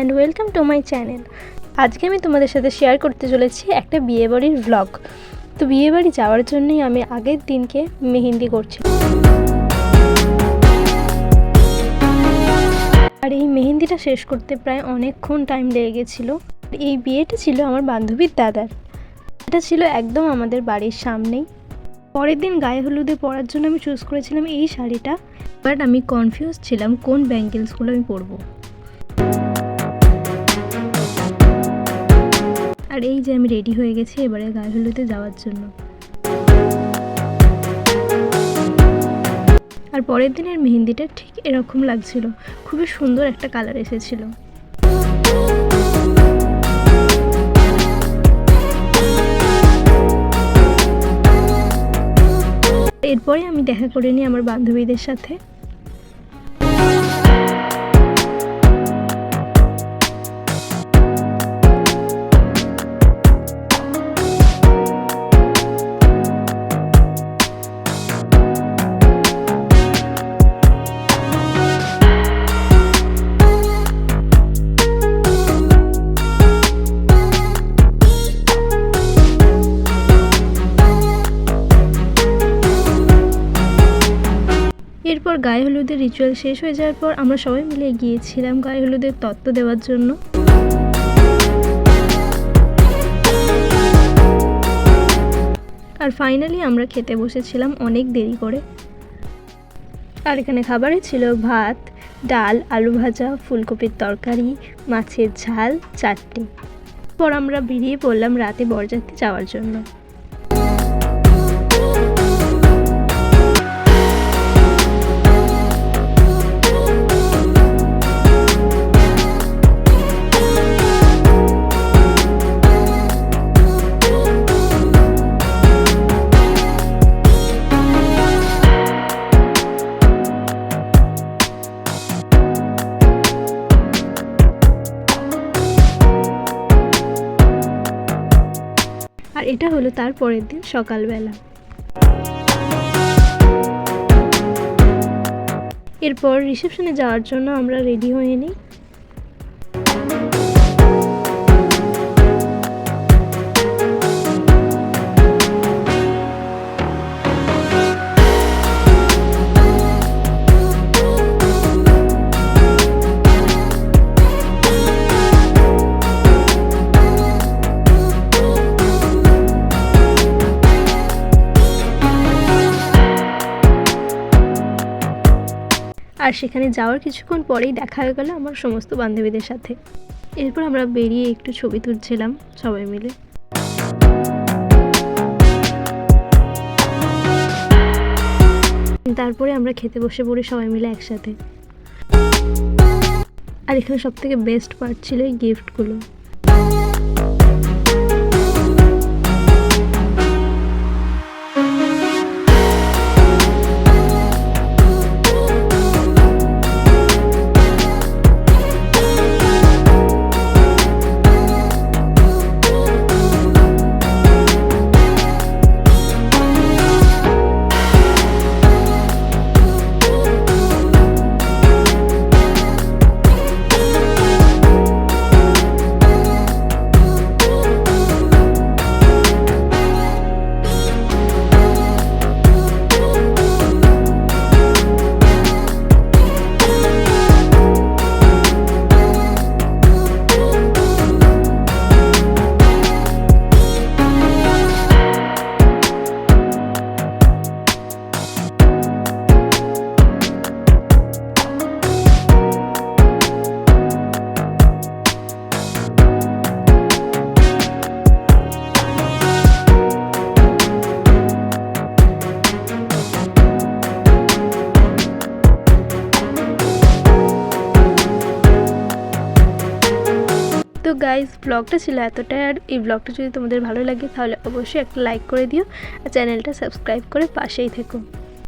And welcome to my channel. আজকে আমি তোমাদের সাথে শেয়ার করতে চলেছি একটা বিয়েবাড়ির ভ্লগ। তো বিয়েবাড়ি যাওয়ার জন্যই আমি আগের দিনকে মেহেন্দি করছি, আর এই মেহেন্দিটা শেষ করতে প্রায় অনেকক্ষণ টাইম লেগে গেছিলো। এই বিয়েটা ছিল আমার বান্ধবীর দাদার। এটা ছিল একদম আমাদের বাড়ির সামনেই। পরের দিন গায়ে হলুদে পরার জন্য আমি চুজ করেছিলাম এই শাড়িটা, বাট আমি কনফিউজ ছিলাম কোন ব্যাঙ্গেলসগুলো আমি পরবো। আর এই যে আমি রেডি হয়ে গেছি এবারে গায়ে হলুদে যাওয়ার জন্য। আর পরের দিনের মেহেন্দিটা ঠিক এরকম লাগছিল, খুবই সুন্দর একটা কালার এসেছিল। এরপরে আমি দেখা করে নিই আমার বান্ধবীদের সাথে। এরপর গায়ে হলুদের রিচুয়াল শেষ হয়ে যাওয়ার পর আমরা সবাই মিলে গিয়েছিলাম গায়ে হলুদের তত্ত্ব দেওয়ার জন্য। আর ফাইনালি আমরা খেতে বসেছিলাম অনেক দেরি করে। আর এখানে খাবারে ছিল ভাত, ডাল, আলু ভাজা, ফুলকপির তরকারি, মাছের ঝাল, চাটনি। পর আমরা বেরিয়ে পড়লাম রাতে বরযাত্রী যাওয়ার জন্য। আর এটা হলো তার পরের দিন সকালবেলা। এরপর রিসেপশনে যাওয়ার জন্য আমরা রেডি হয়ে নিই। আর সেখানে যাওয়ার কিছুক্ষণ পরেই দেখা হয়ে গেল আমার সমস্ত বান্ধবীদের সাথে। এরপর আমরা বেরিয়ে একটু ছবি তুলছিলাম সবাই মিলে। তারপরে আমরা খেতে বসে পড়ি সবাই মিলে একসাথে। আর এখানে সব থেকে বেস্ট পার্ট ছিল এই গিফটগুলো। তো গাইজ ব্লগটা ছিল এতটাই। আর এই ব্লগটা যদি তোমাদের ভালো লাগে তাহলে অবশ্যই একটা লাইক করে দিও আর চ্যানেলটা সাবস্ক্রাইব করে পাশেই থেকো।